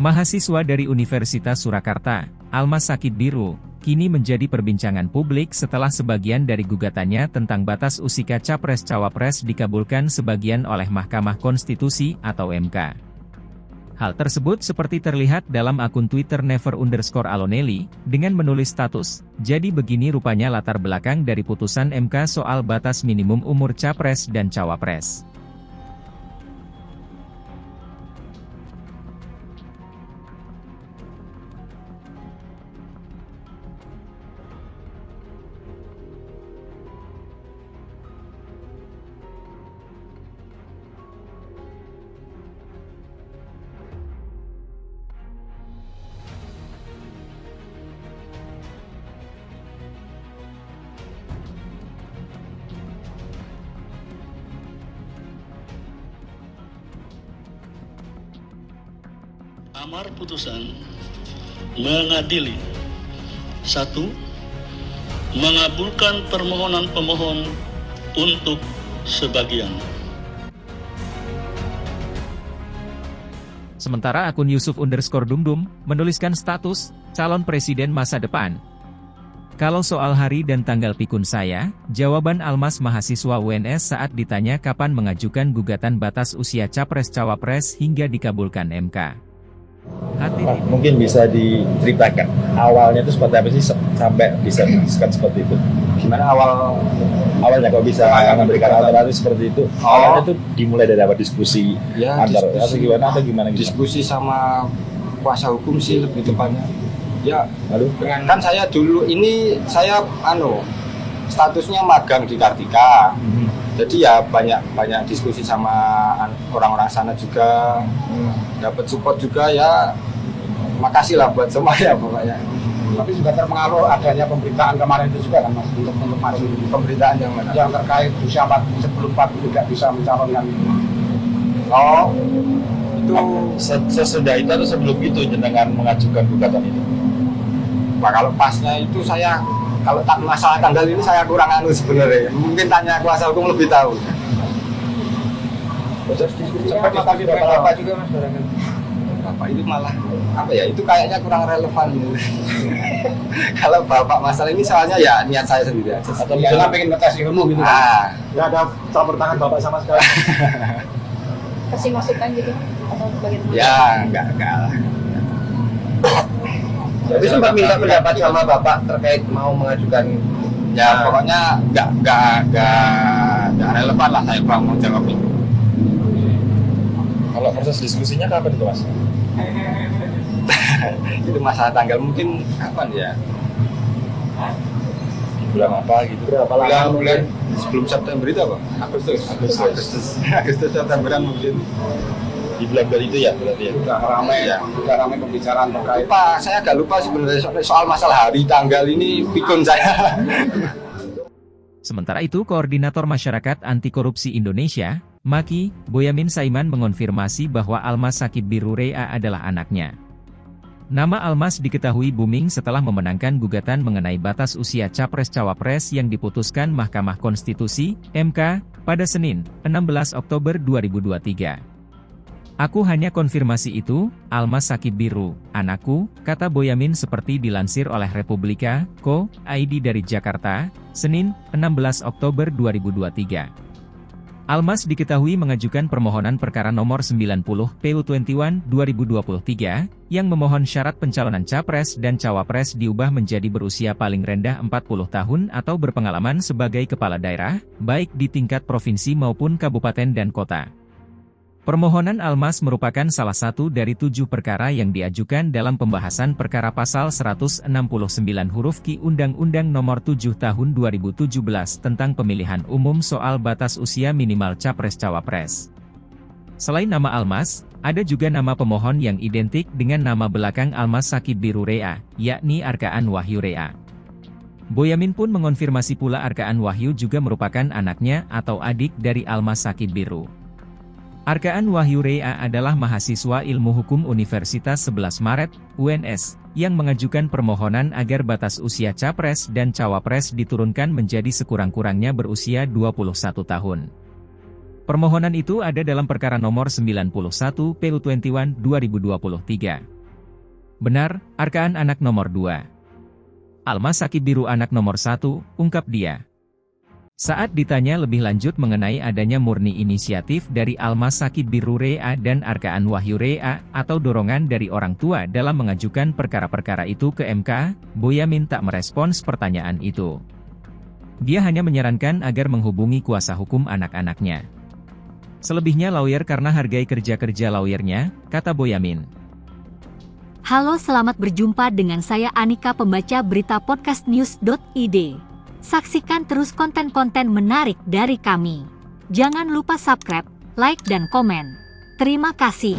Mahasiswa dari Universitas Surakarta, Almas Sakit Biru, kini menjadi perbincangan publik setelah sebagian dari gugatannya tentang batas usia Capres-Cawapres dikabulkan sebagian oleh Mahkamah Konstitusi atau MK. Hal tersebut seperti terlihat dalam akun Twitter Never_Alonelli, dengan menulis status, "Jadi begini rupanya latar belakang dari putusan MK soal batas minimum umur Capres dan Cawapres." Amar putusan mengadili: 1. Mengabulkan permohonan pemohon untuk sebagian. Sementara akun Yusuf_Dumdum menuliskan status, calon presiden masa depan. Kalau soal hari dan tanggal pikun saya, jawaban Almas mahasiswa UNS saat ditanya kapan mengajukan gugatan batas usia Capres-Cawapres hingga dikabulkan MK. Pak, mungkin bisa diceritakan awalnya itu seperti apa sih sampai bisa memutuskan seperti itu? Gimana Awalnya kok bisa memberikan alternatif seperti itu? Awalnya itu dimulai dari apa, diskusi ya, antar diskusi, atau gimana? Diskusi sama kuasa hukum sih lebih tepatnya. Ya, lalu kan saya dulu ini statusnya magang di Kartika. Jadi ya banyak diskusi sama orang-orang sana juga, dapat support juga ya. Makasih lah buat semuanya pokoknya. Tapi juga terpengaruh adanya pemberitaan kemarin itu juga kan Mas, untuk maju di Pemberitaan yang mana? yang terkait usia sebelum 40 tidak bisa mencalonkan. Oh, itu sesudah itu atau sebelum itu jenengan mengajukan gugatan itu? Pak, kalau pasnya itu saya, kalau tak masalah tanggal ini saya kurang sebenarnya. Mungkin tanya kuasa hukum lebih tahu. Sempat diskusi berapa juga Mas barangkali. Bapak itu malah apa ya? Itu kayaknya kurang relevan. Kalau Bapak masalah ini soalnya ya niat saya sendiri aja. Atau misalnya pengen ngetes ilmu gitu kan. Nggak ada campur tangan Bapak sama sekali. Kasih masukan gitu atau bagaimana? Ya, enggak lah. Jadi sempat minta pendapat sama Bapak terkait mau mengajukan. Ya pokoknya enggak relevan lah, saya kurang mau jawab itu. Kalau proses diskusinya kapan itu Mas? Itu masalah tanggal mungkin kapan ya? Di bulan apa gitu? Bulan sebelum September itu apa? Agustus Septemberan mungkin. Di bulan itu ya berarti ya? Udah ramai pembicaraan terkait. Pak, saya agak lupa sebenarnya soal masalah hari tanggal ini pikun saya. Sementara itu Koordinator Masyarakat Anti Korupsi Indonesia, Maki, Boyamin Saiman mengonfirmasi bahwa Almas Sakit Biru Rea adalah anaknya. Nama Almas diketahui booming setelah memenangkan gugatan mengenai batas usia Capres-Cawapres yang diputuskan Mahkamah Konstitusi, MK, pada Senin, 16 Oktober 2023. "Aku hanya konfirmasi itu, Almas Sakit Biru, anakku," kata Boyamin seperti dilansir oleh Republika.co.id dari Jakarta, Senin, 16 Oktober 2023. Almas diketahui mengajukan permohonan perkara nomor 90 PU21 2023, yang memohon syarat pencalonan Capres dan Cawapres diubah menjadi berusia paling rendah 40 tahun atau berpengalaman sebagai kepala daerah, baik di tingkat provinsi maupun kabupaten dan kota. Permohonan Almas merupakan salah satu dari 7 perkara yang diajukan dalam pembahasan perkara pasal 169 huruf Q Undang-Undang Nomor 7 Tahun 2017 tentang pemilihan umum soal batas usia minimal Capres-Cawapres. Selain nama Almas, ada juga nama pemohon yang identik dengan nama belakang Almas Sakit Biru Rea, yakni Arkaan Wahyu Rea. Boyamin pun mengonfirmasi pula Arkaan Wahyu juga merupakan anaknya atau adik dari Almas Sakit Biru. Arkaan Wahyu Rea adalah mahasiswa Ilmu Hukum Universitas 11 Maret, UNS, yang mengajukan permohonan agar batas usia Capres dan Cawapres diturunkan menjadi sekurang-kurangnya berusia 21 tahun. Permohonan itu ada dalam perkara nomor 91 PU21 2023. Benar, Arkaan anak nomor 2. Alma Sakib Biru anak nomor 1, ungkap dia. Saat ditanya lebih lanjut mengenai adanya murni inisiatif dari Alma Sakib Biru Rea dan Arkaan Wahyu Rea atau dorongan dari orang tua dalam mengajukan perkara-perkara itu ke MK, Boyamin tak merespons pertanyaan itu. Dia hanya menyarankan agar menghubungi kuasa hukum anak-anaknya. Selebihnya lawyer karena hargai kerja-kerja lawyernya, kata Boyamin. Halo, selamat berjumpa dengan saya Anika, pembaca berita podcastnews.id. Saksikan terus konten-konten menarik dari kami. Jangan lupa subscribe, like dan komen. Terima kasih.